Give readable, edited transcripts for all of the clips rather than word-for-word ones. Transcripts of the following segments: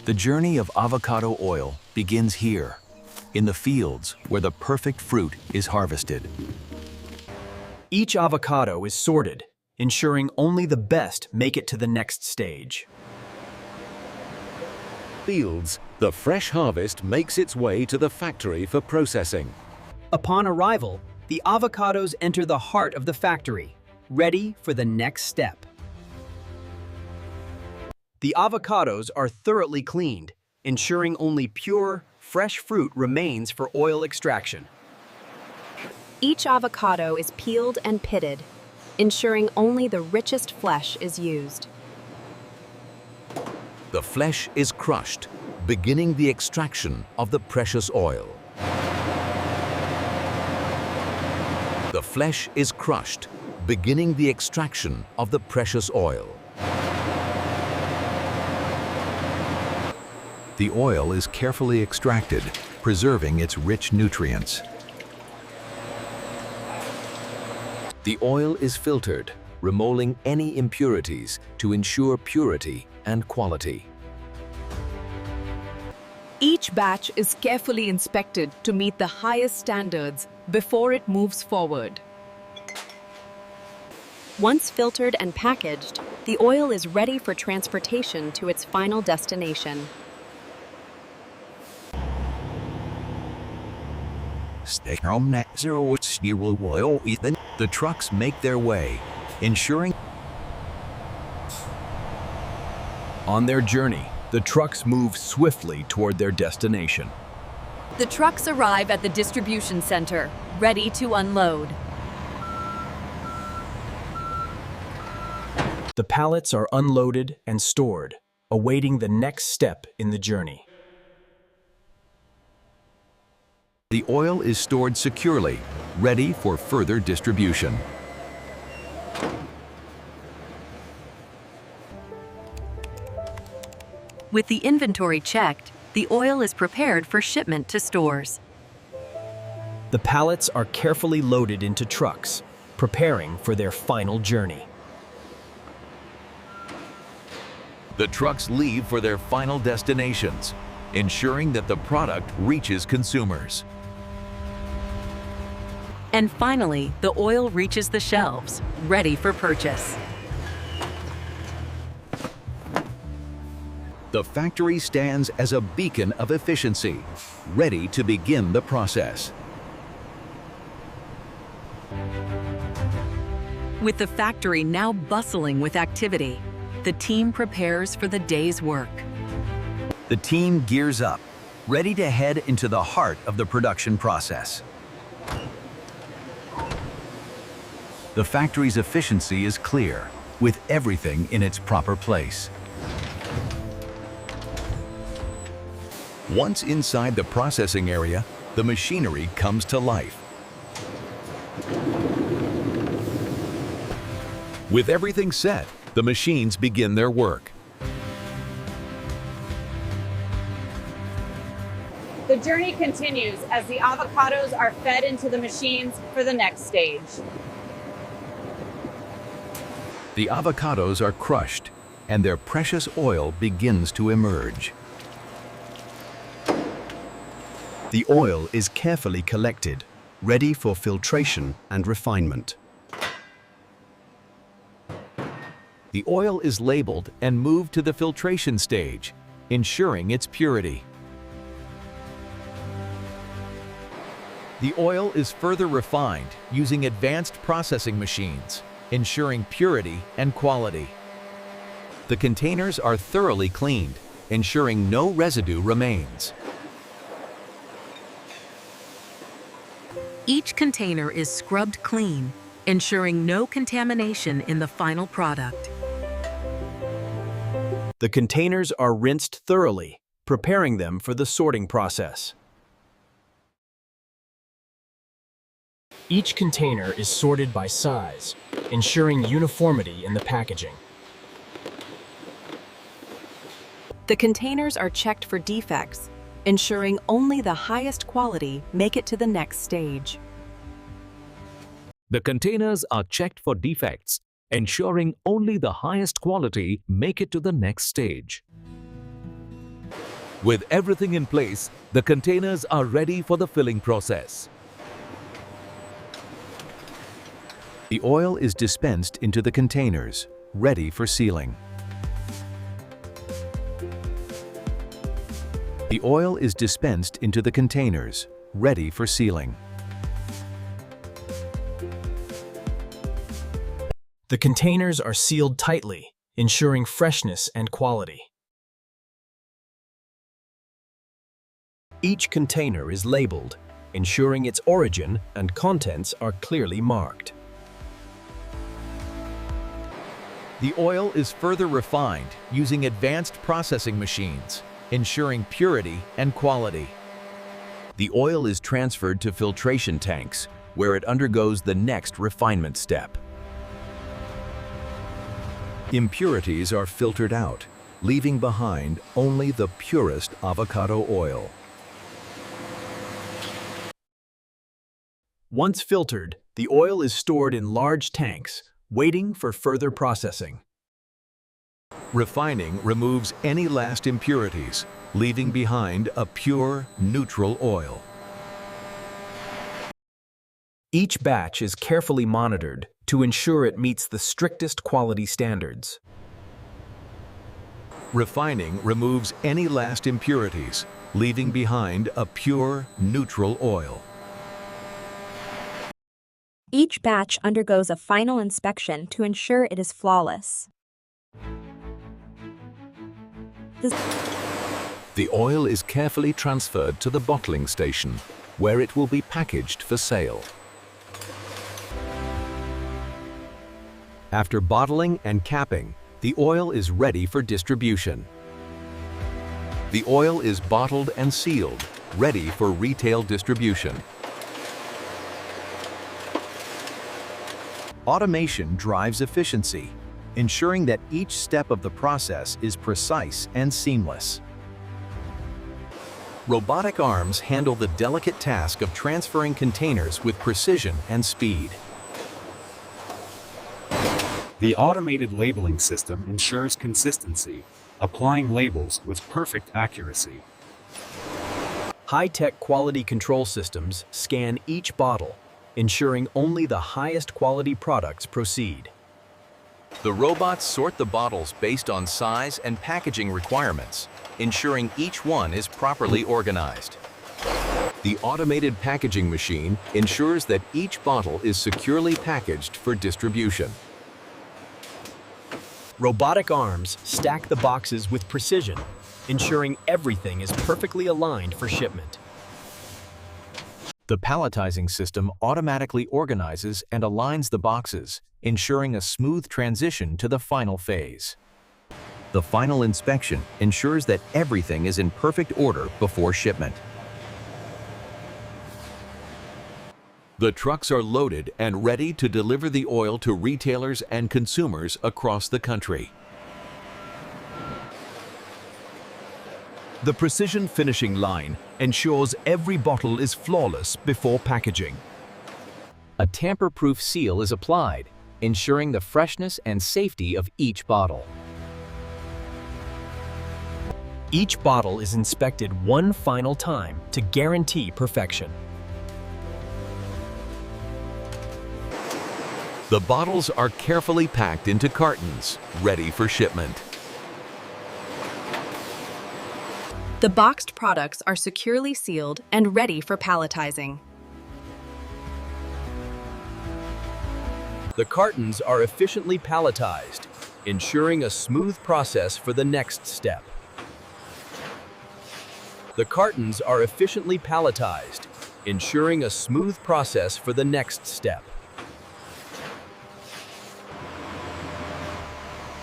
The journey of avocado oil begins here, in the fields where the perfect fruit is harvested. Each avocado is sorted, ensuring only the best make it to the next stage. Fields, the fresh harvest makes its way to the factory for processing. Upon arrival, the avocados enter the heart of the factory, ready for the next step. The avocados are thoroughly cleaned, ensuring only pure, fresh fruit remains for oil extraction. Each avocado is peeled and pitted, ensuring only the richest flesh is used. The flesh is crushed, beginning the extraction of the precious oil. The flesh is crushed, beginning the extraction of the precious oil. The oil is carefully extracted, preserving its rich nutrients. The oil is filtered, removing any impurities to ensure purity and quality. Each batch is carefully inspected to meet the highest standards before it moves forward. Once filtered and packaged, the oil is ready for transportation to its final destination. The trucks make their way, ensuring. On their journey, the trucks move swiftly toward their destination. The trucks arrive at the distribution center, ready to unload. The pallets are unloaded and stored, awaiting the next step in the journey. The oil is stored securely, ready for further distribution. With the inventory checked, the oil is prepared for shipment to stores. The pallets are carefully loaded into trucks, preparing for their final journey. The trucks leave for their final destinations, ensuring that the product reaches consumers. And finally, the oil reaches the shelves, ready for purchase. The factory stands as a beacon of efficiency, ready to begin the process. With the factory now bustling with activity, the team prepares for the day's work. The team gears up, ready to head into the heart of the production process. The factory's efficiency is clear, with everything in its proper place. Once inside the processing area, the machinery comes to life. With everything set, the machines begin their work. The journey continues as the avocados are fed into the machines for the next stage. The avocados are crushed, and their precious oil begins to emerge. The oil is carefully collected, ready for filtration and refinement. The oil is labeled and moved to the filtration stage, ensuring its purity. The oil is further refined using advanced processing machines, ensuring purity and quality. The containers are thoroughly cleaned, ensuring no residue remains. Each container is scrubbed clean, ensuring no contamination in the final product. The containers are rinsed thoroughly, preparing them for the sorting process. Each container is sorted by size, ensuring uniformity in the packaging. The containers are checked for defects, ensuring only the highest quality make it to the next stage. The containers are checked for defects, ensuring only the highest quality make it to the next stage. With everything in place, the containers are ready for the filling process. The oil is dispensed into the containers, ready for sealing. The oil is dispensed into the containers, ready for sealing. The containers are sealed tightly, ensuring freshness and quality. Each container is labeled, ensuring its origin and contents are clearly marked. The oil is further refined using advanced processing machines, ensuring purity and quality. The oil is transferred to filtration tanks, where it undergoes the next refinement step. Impurities are filtered out, leaving behind only the purest avocado oil. Once filtered, the oil is stored in large tanks, waiting for further processing. Refining removes any last impurities, leaving behind a pure, neutral oil. Each batch is carefully monitored to ensure it meets the strictest quality standards. Refining removes any last impurities, leaving behind a pure, neutral oil. Each batch undergoes a final inspection to ensure it is flawless. The oil is carefully transferred to the bottling station, where it will be packaged for sale. After bottling and capping, the oil is ready for distribution. The oil is bottled and sealed, ready for retail distribution. Automation drives efficiency, ensuring that each step of the process is precise and seamless. Robotic arms handle the delicate task of transferring containers with precision and speed. The automated labeling system ensures consistency, applying labels with perfect accuracy. High-tech quality control systems scan each bottle, ensuring only the highest quality products proceed. The robots sort the bottles based on size and packaging requirements, ensuring each one is properly organized. The automated packaging machine ensures that each bottle is securely packaged for distribution. Robotic arms stack the boxes with precision, ensuring everything is perfectly aligned for shipment. The palletizing system automatically organizes and aligns the boxes, ensuring a smooth transition to the final phase. The final inspection ensures that everything is in perfect order before shipment. The trucks are loaded and ready to deliver the oil to retailers and consumers across the country. The precision finishing line ensures every bottle is flawless before packaging. A tamper-proof seal is applied, ensuring the freshness and safety of each bottle. Each bottle is inspected one final time to guarantee perfection. The bottles are carefully packed into cartons, ready for shipment. The boxed products are securely sealed and ready for palletizing. The cartons are efficiently palletized, ensuring a smooth process for the next step. The cartons are efficiently palletized, ensuring a smooth process for the next step.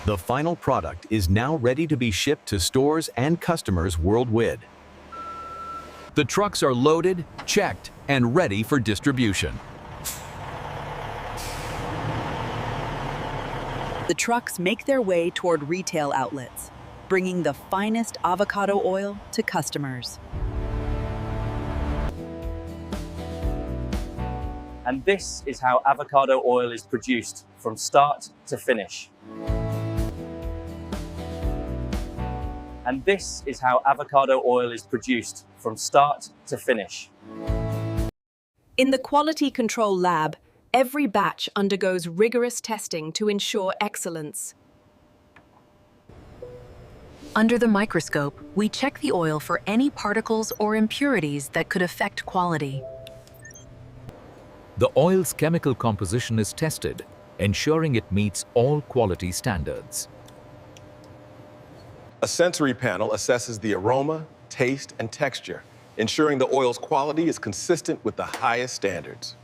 The final product is now ready to be shipped to stores and customers worldwide. The trucks are loaded, checked, and ready for distribution. The trucks make their way toward retail outlets, bringing the finest avocado oil to customers. And this is how avocado oil is produced from start to finish. And this is how avocado oil is produced from start to finish. In the quality control lab, every batch undergoes rigorous testing to ensure excellence. Under the microscope, we check the oil for any particles or impurities that could affect quality. The oil's chemical composition is tested, ensuring it meets all quality standards. A sensory panel assesses the aroma, taste, and texture, ensuring the oil's quality is consistent with the highest standards.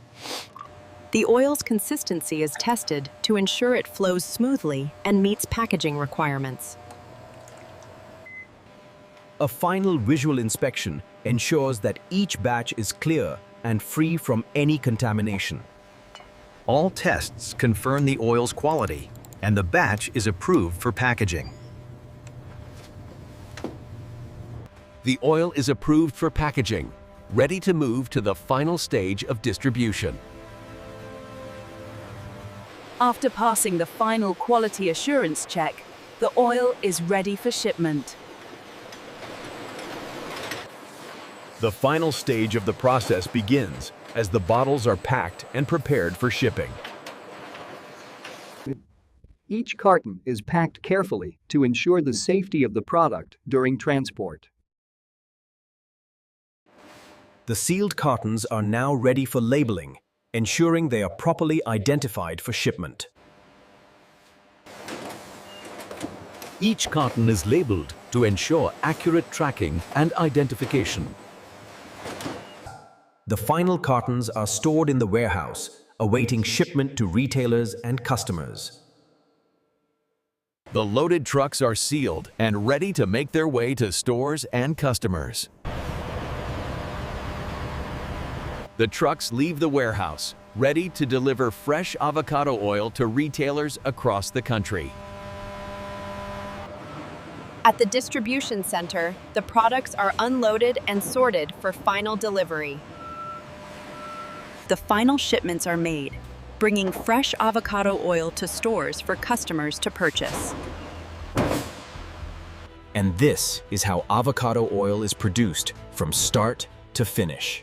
The oil's consistency is tested to ensure it flows smoothly and meets packaging requirements. A final visual inspection ensures that each batch is clear and free from any contamination. All tests confirm the oil's quality, and the batch is approved for packaging. The oil is approved for packaging, ready to move to the final stage of distribution. After passing the final quality assurance check, the oil is ready for shipment. The final stage of the process begins as the bottles are packed and prepared for shipping. Each carton is packed carefully to ensure the safety of the product during transport. The sealed cartons are now ready for labeling, ensuring they are properly identified for shipment. Each carton is labeled to ensure accurate tracking and identification. The final cartons are stored in the warehouse, awaiting shipment to retailers and customers. The loaded trucks are sealed and ready to make their way to stores and customers. The trucks leave the warehouse, ready to deliver fresh avocado oil to retailers across the country. At the distribution center, the products are unloaded and sorted for final delivery. The final shipments are made, bringing fresh avocado oil to stores for customers to purchase. And this is how avocado oil is produced from start to finish.